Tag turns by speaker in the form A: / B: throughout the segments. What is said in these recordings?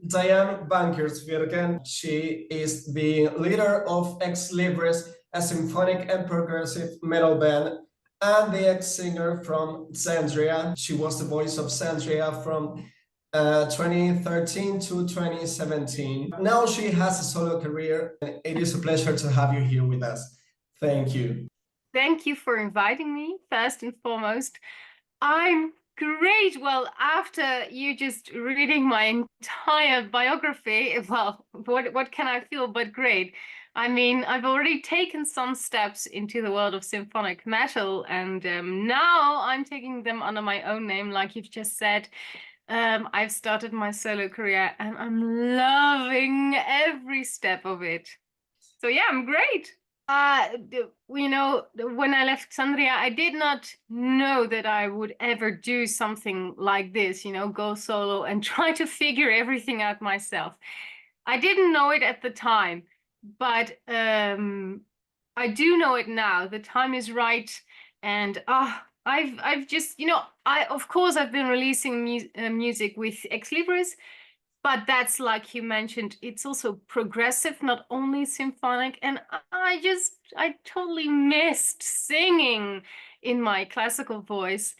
A: Dianne Van Giersbergen. She is the leader of Ex Libris, a symphonic and progressive metal band, and the ex-singer from Xandria. She was the voice of Xandria from 2013 to 2017. Now she has a solo career, and it is a pleasure to have you here with us. Thank you.
B: Thank you for inviting me, first and foremost. I'm great. Well, after you just reading my entire biography, well, what can I feel but great? I mean, I've already taken some steps into the world of symphonic metal, and now I'm taking them under my own name, like you've just said. I've started my solo career, and I'm loving every step of it. So yeah, I'm great. You know, when I left Xandria, I did not know that I would ever do something like this, you know, go solo and try to figure everything out myself. I didn't know it at the time, but I do know it now. The time is right, and I've just, you know, of course I've been releasing music with Ex Libris. But that's, like you mentioned, it's also progressive, not only symphonic. And I totally missed singing in my classical voice.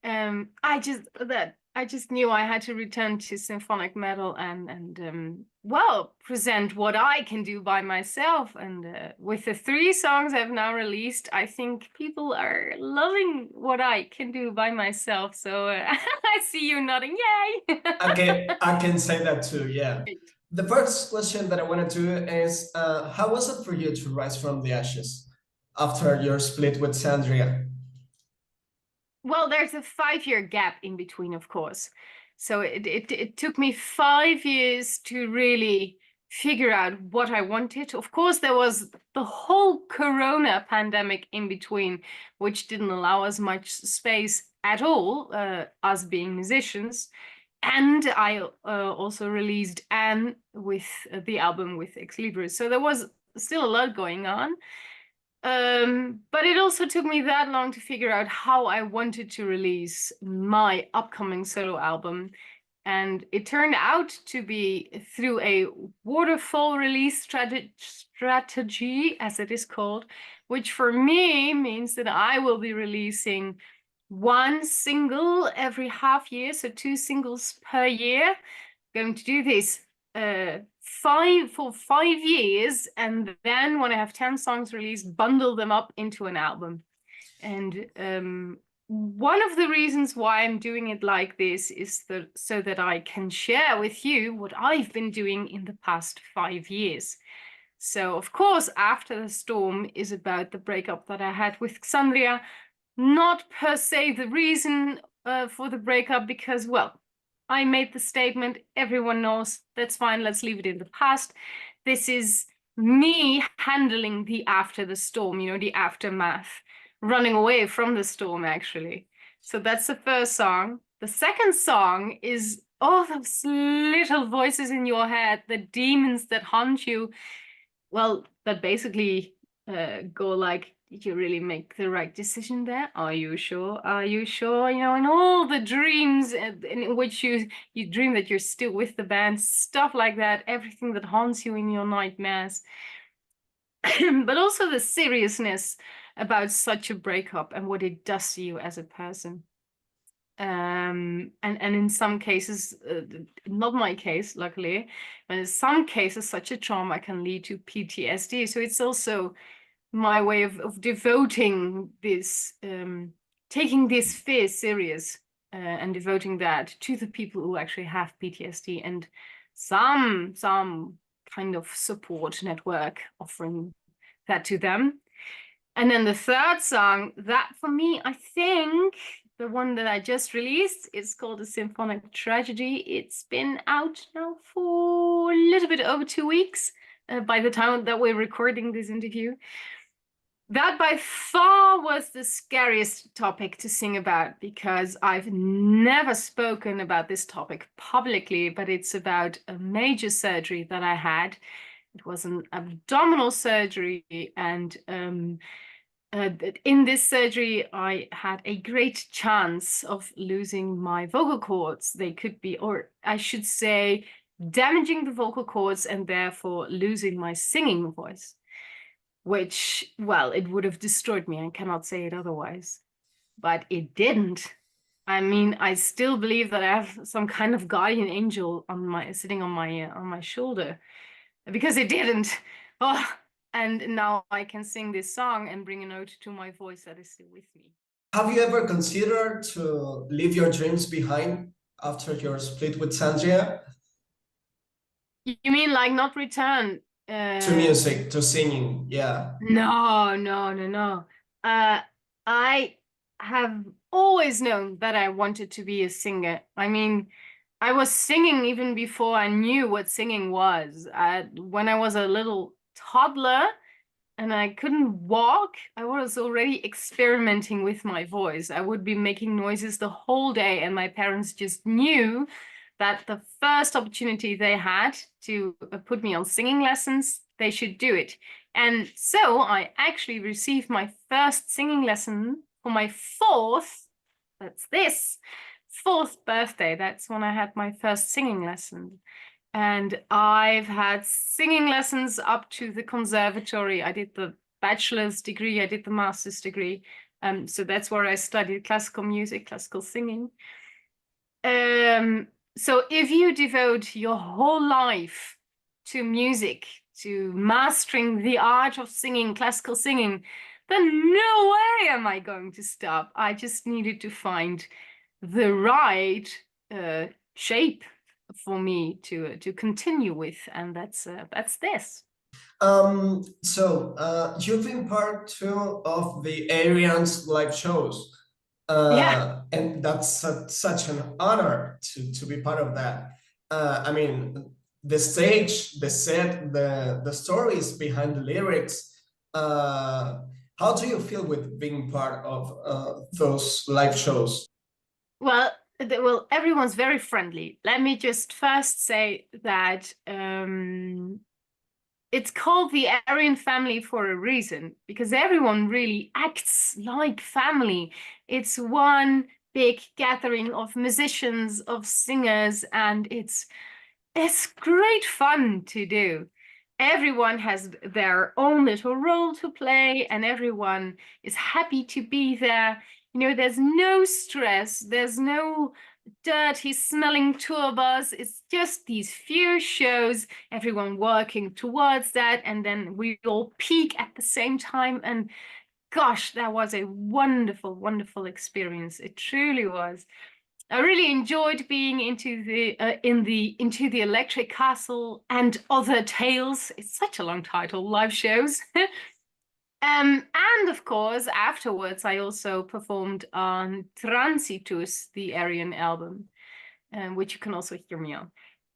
B: I just knew I had to return to symphonic metal and well, present what I can do by myself. And with the 3 songs I've now released, I think people are loving what I can do by myself. So I see you nodding, yay!
A: I can say that too, yeah. The first question that I want to do is, how was it for you to rise from the ashes after your split with Xandria?
B: Well, there's a 5-year gap in between, of course. So it took me 5 years to really figure out what I wanted. Of course, there was the whole Corona pandemic in between, which didn't allow us much space at all, us being musicians. And I also released Anne with the album with Ex Libris. So there was still a lot going on. But it also took me that long to figure out how I wanted to release my upcoming solo album. And it turned out to be through a waterfall release strategy, as it is called, which for me means that I will be releasing 1 single every half year, so 2 singles per year. I'm going to do this for 5 years, and then when I have 10 songs released, bundle them up into an album. And one of the reasons why I'm doing it like this is so that I can share with you what I've been doing in the past 5 years. So of course, After the Storm is about the breakup that I had with Xandria. Not per se the reason for the breakup, because, well, I made the statement, everyone knows, that's fine, let's leave it in the past. This is me handling the after the storm, you know, the aftermath, running away from the storm, actually. So that's the first song. The second song is all those little voices in your head, the demons that haunt you, well, that basically go like, did you really make the right decision there? Are you sure? Are you sure? You know, and all the dreams in which you dream that you're still with the band, stuff like that, everything that haunts you in your nightmares. But also the seriousness about such a breakup and what it does to you as a person. And in some cases, not my case, luckily, but in some cases, such a trauma can lead to PTSD. So it's also my way of devoting this, taking this fear serious and devoting that to the people who actually have PTSD, and some kind of support network offering that to them. And then the third song, that for me, I think the one that I just released, is called A Symphonic Tragedy. It's been out now for a little bit over 2 weeks by the time that we're recording this interview. That by far was the scariest topic to sing about, because I've never spoken about this topic publicly, but it's about a major surgery that I had. It was an abdominal surgery, and in this surgery, I had a great chance of losing my vocal cords. They could be, or I should say, damaging the vocal cords and therefore losing my singing voice, which, well, it would have destroyed me. I cannot say it otherwise, but it didn't. I mean, I still believe that I have some kind of guardian angel sitting on my shoulder, because it didn't. Oh, and now I can sing this song and bring a note to my voice that is still with me.
A: Have you ever considered to leave your dreams behind after your split with Xandria?
B: You mean like not return?
A: To music, to singing, yeah.
B: No. I have always known that I wanted to be a singer. I mean, I was singing even before I knew what singing was. When I was a little toddler and I couldn't walk, I was already experimenting with my voice. I would be making noises the whole day, and my parents just knew that the first opportunity they had to put me on singing lessons, they should do it. And so I actually received my first singing lesson for my fourth birthday. That's when I had my first singing lesson. And I've had singing lessons up to the conservatory. I did the bachelor's degree, I did the master's degree. So that's where I studied classical music, classical singing. So if you devote your whole life to music, to mastering the art of singing, classical singing, then no way am I going to stop. I just needed to find the right shape for me to continue with, and that's this.
A: You've been part too of the Ayreon's live shows.
B: Yeah.
A: And that's such an honor to be part of that. I mean, the stage, the set, the stories behind the lyrics. How do you feel with being part of those live shows?
B: Well, everyone's very friendly. Let me just first say that it's called the Arjeon family for a reason, because everyone really acts like family. It's one big gathering of musicians, of singers, and it's great fun to do. Everyone has their own little role to play, and everyone is happy to be there. You know, there's no stress, there's no dirty smelling tour bus. It's just these few shows, everyone working towards that, and then we all peak at the same time. And gosh, that was a wonderful, wonderful experience. It truly was. I really enjoyed being into the Electric Castle and Other Tales. It's such a long title, live shows. And of course, afterwards, I also performed on Transitus, the Arjeon album, which you can also hear me on.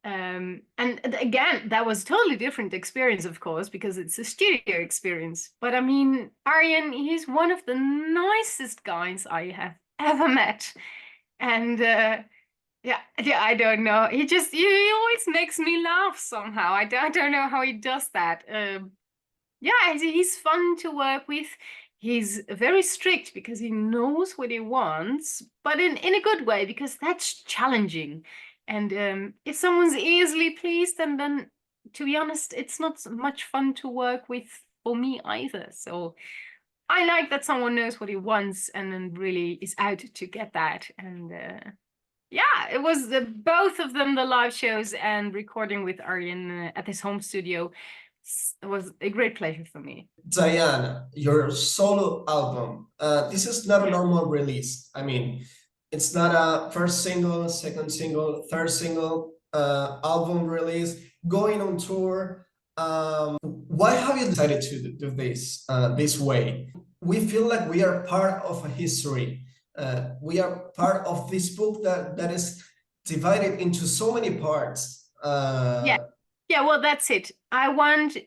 B: And again, that was a totally different experience, of course, because it's a studio experience. But I mean, Arjeon, he's one of the nicest guys I have ever met. And yeah, I don't know. He always makes me laugh somehow. I don't know how he does that. Yeah, he's fun to work with. He's very strict because he knows what he wants, but in a good way, because that's challenging. And if someone's easily pleased, then to be honest, it's not so much fun to work with for me either. So I like that someone knows what he wants and then really is out to get that. And yeah, it was both of them, the live shows and recording with Arjeon at his home studio. It was a great pleasure for me.
A: Dianne, your solo album, this is not a normal release. I mean, it's not a first single, second single, third single album release, going on tour. Why have you decided to do this this way? We feel like we are part of a history. We are part of this book that is divided into so many parts.
B: Yeah, well, that's it. I want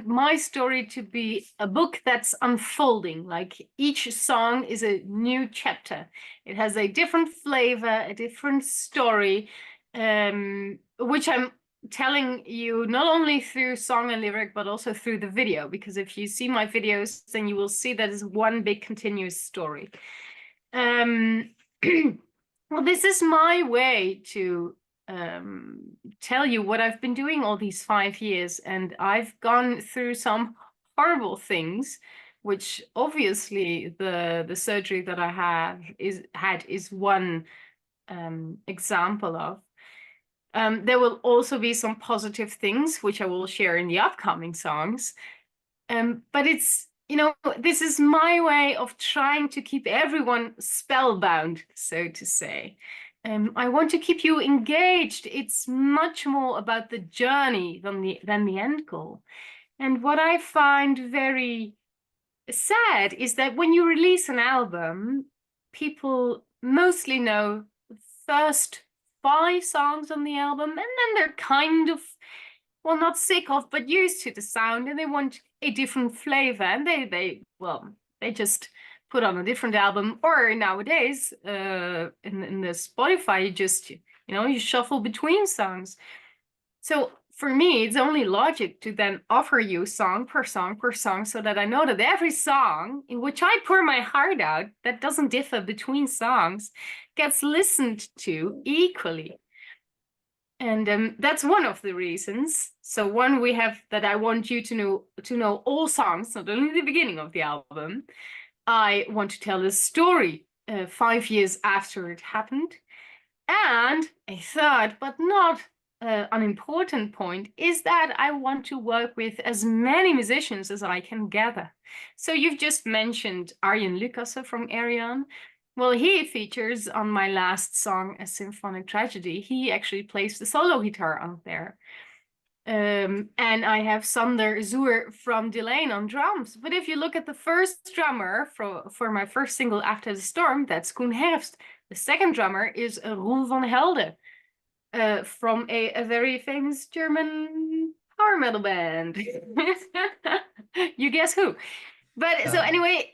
B: my story to be a book that's unfolding. Like each song is a new chapter. It has a different flavor, a different story, which I'm telling you not only through song and lyric, but also through the video. Because if you see my videos, then you will see that it's one big continuous story. Well, this is my way to tell you what I've been doing all these 5 years, and I've gone through some horrible things, which obviously the surgery that I had is one example of. There will also be some positive things, which I will share in the upcoming songs. But it's, this is my way of trying to keep everyone spellbound, so to say. I want to keep you engaged. It's much more about the journey than the end goal. And what I find very sad is that when you release an album, people mostly know the first 5 songs on the album, and then they're kind of, well, not sick of, but used to the sound, and they want a different flavor, and they just put on a different album. Or nowadays, in the Spotify, you just, you shuffle between songs. So for me, it's only logic to then offer you song per song per song, so that I know that every song in which I pour my heart out, that doesn't differ between songs, gets listened to equally. And that's one of the reasons. So one, we have that I want you to know all songs, not only the beginning of the album. I want to tell a story 5 years after it happened. And a third, but not unimportant point, is that I want to work with as many musicians as I can gather. So you've just mentioned Arjen Lucassen from Ayreon. Well, he features on my last song, A Symphonic Tragedy. He actually plays the solo guitar on there. And I have Sander Zoer from Delane on drums. But if you look at the first drummer for my first single, After the Storm, that's Koen Herfst. The second drummer is Roel van Helden from a very famous German power metal band. You guess who? But so anyway,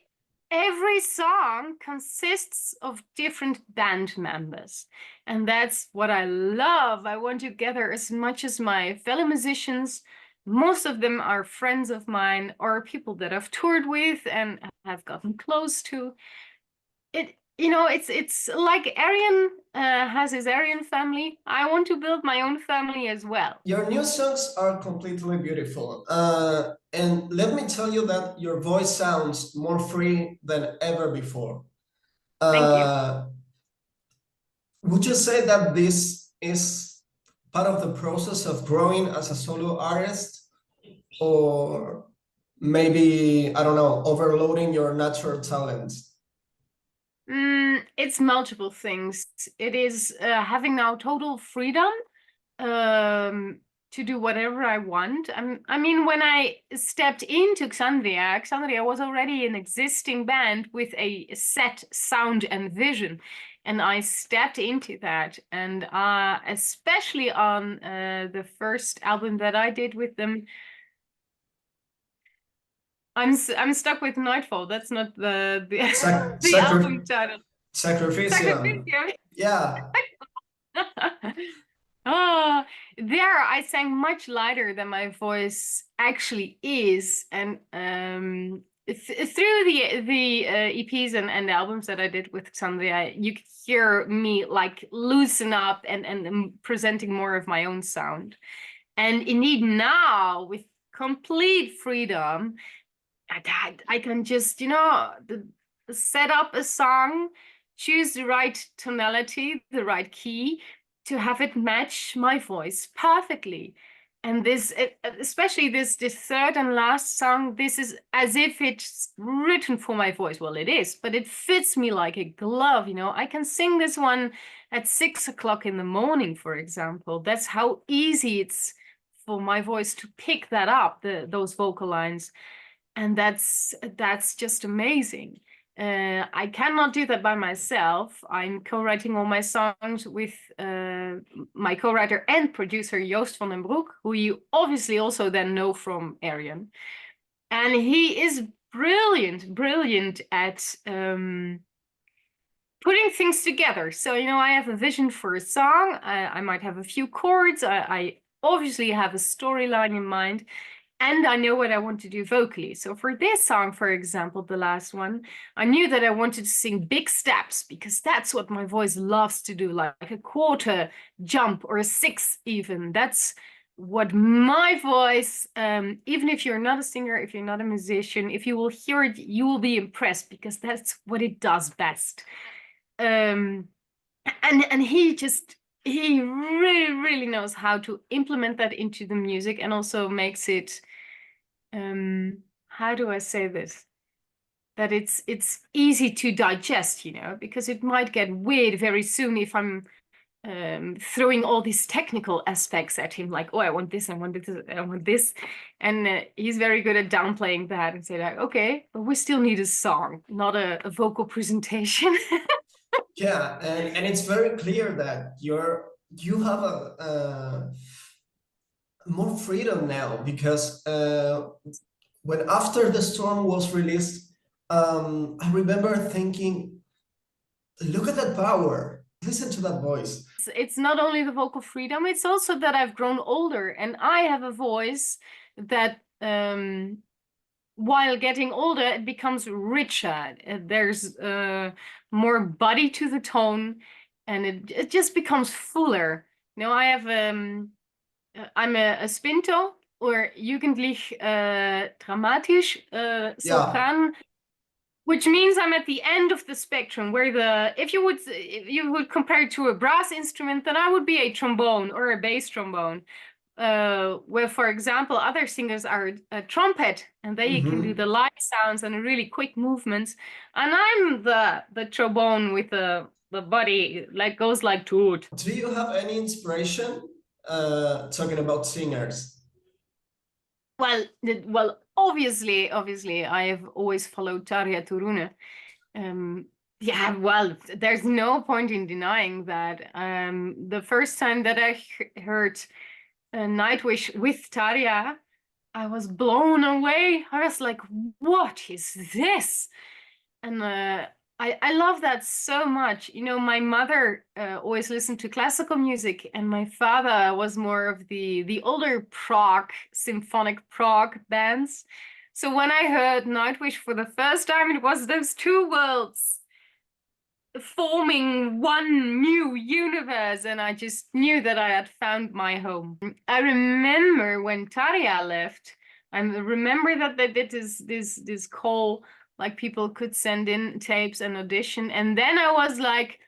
B: every song consists of different band members. And that's what I love. I want to gather as much as my fellow musicians. Most of them are friends of mine or people that I've toured with and have gotten close to. It's like Arjen has his Arjen family. I want to build my own family as well.
A: Your new songs are completely beautiful. And let me tell you that your voice sounds more free than ever before.
B: Thank you.
A: Would you say that this is part of the process of growing as a solo artist? Or maybe, I don't know, overloading your natural talent?
B: It's multiple things. It is having now total freedom to do whatever I want. I mean, when I stepped into Xandria was already an existing band with a set sound and vision. And I stepped into that. And especially on the first album that I did with them, I'm stuck with Nightfall. That's not the album title.
A: Sacrificium. Yeah.
B: There I sang much lighter than my voice actually is, and through the EPs and albums that I did with Xandria, you could hear me like loosen up and presenting more of my own sound. And indeed now, with complete freedom, I can just, set up a song, choose the right tonality, the right key, to have it match my voice perfectly. And this, especially this third and last song, this is as if it's written for my voice. Well, it is, but it fits me like a glove. I can sing this one at 6 o'clock in the morning, for example. That's how easy it's for my voice to pick that up, those vocal lines. And that's just amazing. I cannot do that by myself. I'm co-writing all my songs with my co-writer and producer Joost van den Broek, who you obviously also then know from Ayreon. And he is brilliant at putting things together. So, I have a vision for a song. I might have a few chords. I obviously have a storyline in mind. and I know what I want to do vocally. So for this song, for example, the last one, I knew that I wanted to sing big steps because that's what my voice loves to do, like a quarter jump or a six even. That's what my voice, even if you're not a singer, if you're not a musician, if you will hear it, you will be impressed because that's what it does best. And he really knows how to implement that into the music, and also makes it, how do I say this? That it's easy to digest, you know, because it might get weird very soon if I'm throwing all these technical aspects at him, like, oh, I want this, I want this, I want this. And he's very good at downplaying that and say like, okay, but we still need a song, not a vocal presentation.
A: Yeah, and it's very clear that you have a more freedom now, because when After the Storm was released, I remember thinking, look at that power, listen to that voice.
B: It's not only the vocal freedom, it's also that I've grown older and I have a voice that while getting older, it becomes richer. There's more body to the tone, and it just becomes fuller. You know, I'm a Spinto, or jugendlich dramatisch sopran, which means I'm at the end of the spectrum, where if you would compare it to a brass instrument, then I would be a trombone or a bass trombone. Where, for example, other singers are a trumpet, and they can do the light sounds and really quick movements, and I'm the trombone with the body like goes like toot.
A: Do you have any inspiration talking about singers?
B: Well, obviously, I have always followed Tarja Turunen. Yeah, well, there's no point in denying that. The first time that I heard Nightwish with Tarja, I was blown away. I was like, what is this? And I love that so much. You know, my mother always listened to classical music, and my father was more of the older prog, symphonic prog bands. So when I heard Nightwish for the first time, it was those two worlds forming one new universe, and I just knew that I had found my home. I remember when Tarja left, I remember that they did this call, like people could send in tapes and audition, and then I was like,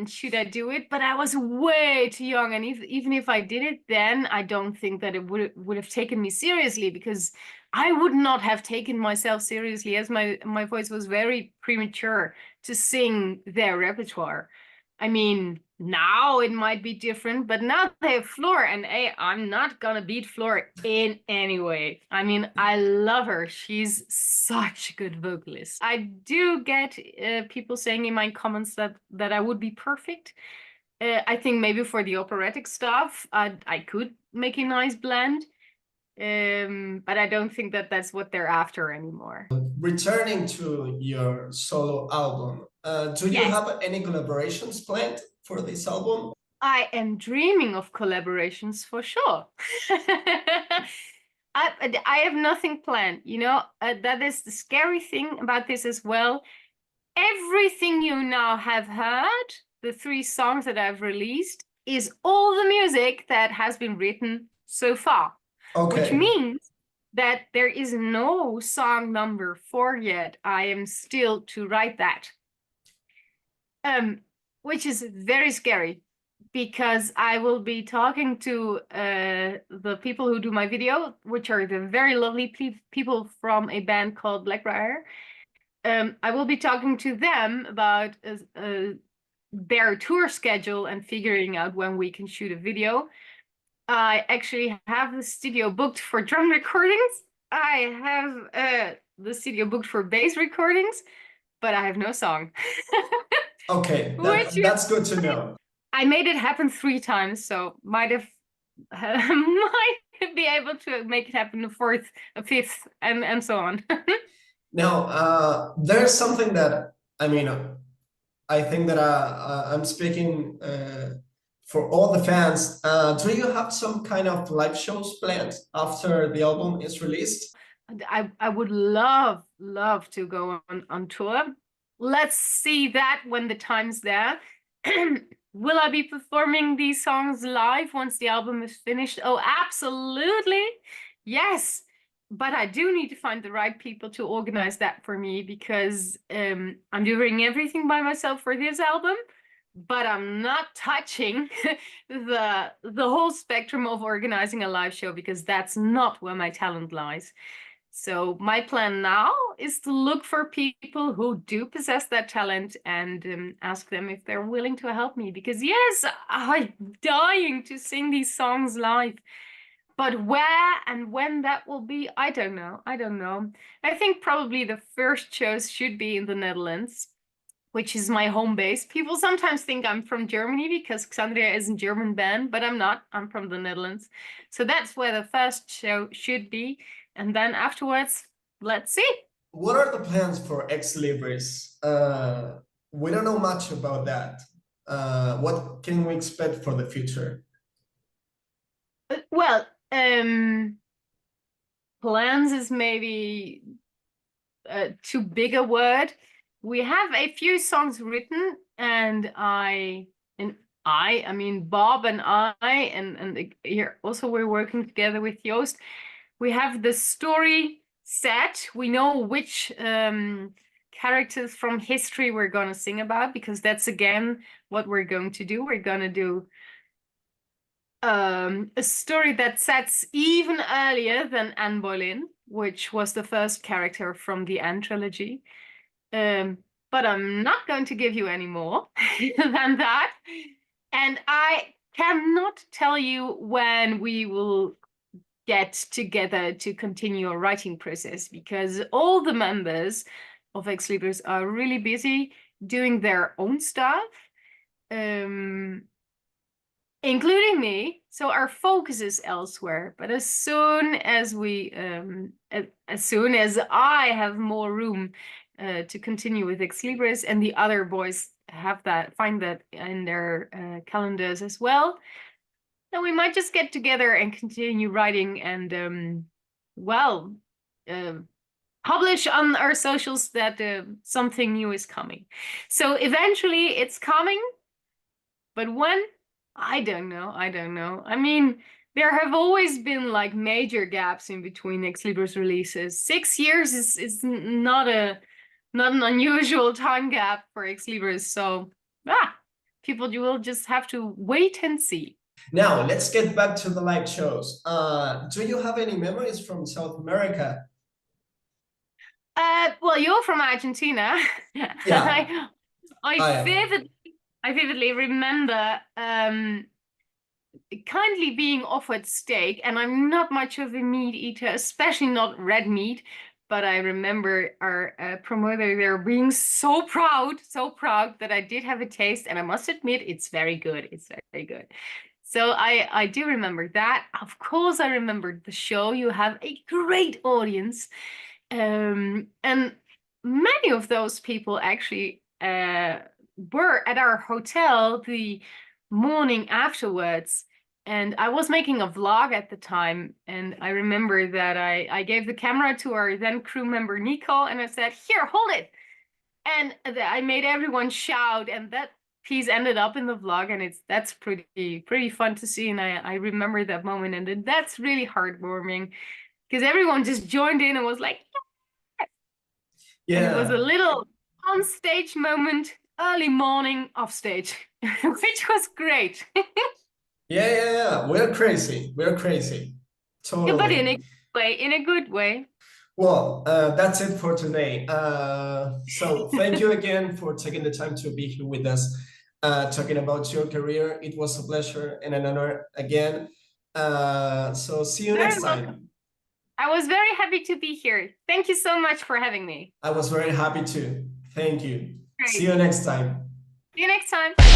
B: should I do it? But I was way too young, and even if I did it then, I don't think that it would have taken me seriously, because I would not have taken myself seriously, as my voice was very premature to sing their repertoire. I mean, now it might be different, but now they have Floor, and I'm not gonna beat Floor in any way. I mean, I love her. She's such a good vocalist. I do get people saying in my comments that I would be perfect. I think maybe for the operatic stuff, I could make a nice blend. But I don't think that that's what they're after anymore.
A: Returning to your solo album, do you have any collaborations planned for this album?
B: I am dreaming of collaborations for sure. I have nothing planned, you know. That is the scary thing about this as well. Everything you now have heard, the 3 songs that I've released, is all the music that has been written so far. Okay. Which means that there is no song number 4 yet. I am still to write that. Which is very scary, because I will be talking to the people who do my video, which are the very lovely people from a band called Blackbriar. I will be talking to them about their tour schedule and figuring out when we can shoot a video. I actually have the studio booked for drum recordings. I have the studio booked for bass recordings, but I have no song.
A: Okay, that's good to know.
B: I made it happen 3 times, so might be able to make it happen the 4th, 5th, and so on.
A: Now, there's something that, I mean, I think that I'm speaking for all the fans, do you have some kind of live shows planned after the album is released?
B: I would love to go on tour. Let's see that when the time's there. Will I be performing these songs live once the album is finished? Oh, absolutely. Yes. But I do need to find the right people to organize that for me, because I'm doing everything by myself for this album, but I'm not touching the whole spectrum of organizing a live show, because that's not where my talent lies. So my plan now is to look for people who do possess that talent and ask them if they're willing to help me. Because yes, I'm dying to sing these songs live. But where and when that will be, I don't know. I don't know. I think probably the first shows should be in the Netherlands, which is my home base. People sometimes think I'm from Germany because Xandria is a German band, but I'm not. I'm from the Netherlands. So that's where the first show should be. And then afterwards, let's see.
A: What are the plans for Ex Libris? We don't know much about that. What can we expect for the future?
B: Well, plans is maybe too big a word. We have a few songs written, and I mean Bob and I, and here also we're working together with Joost. We have the story set. We know which characters from history we're going to sing about, because that's again what we're going to do. We're going to do a story that sets even earlier than Anne Boleyn, which was the first character from the Anne trilogy. But I'm not going to give you any more than that. And I cannot tell you when we will get together to continue a writing process, because all the members of Ex Libris are really busy doing their own stuff, including me. So our focus is elsewhere. But as soon as I have more room to continue with Ex Libris, and the other boys find that in their calendars as well, then we might just get together and continue writing and publish on our socials that something new is coming. So eventually it's coming, but when? I don't know. I mean, there have always been like major gaps in between Ex Libris releases. 6 years is not an unusual time gap for Ex Libris. So people, you will just have to wait and see.
A: Now, let's get back to the live shows. Do you have any memories from South America?
B: Well, you're from Argentina.
A: Yeah.
B: I vividly remember kindly being offered steak, and I'm not much of a meat eater, especially not red meat. But I remember our promoter there being so proud that I did have a taste, and I must admit, it's very good. It's very good. So I do remember that. Of course, I remembered the show. You have a great audience. And many of those people actually were at our hotel the morning afterwards. And I was making a vlog at the time. And I remember that I gave the camera to our then crew member, Nico, and I said, "Here, hold it." And I made everyone shout, and that piece ended up in the vlog, and that's pretty fun to see. And I remember that moment, and that's really heartwarming, because everyone just joined in and was like, yeah. And it was a little on stage moment, early morning off stage, which was great.
A: Yeah. We're crazy. Totally.
B: Yeah, but in a good way.
A: Well, that's it for today. So thank you again for taking the time to be here with us, talking about your career. It was a pleasure and an honor again. So see you next time.
B: Welcome. I was very happy to be here. Thank you so much for having me.
A: I was very happy too. Thank you.
B: Great.
A: See you next time.
B: See you next time.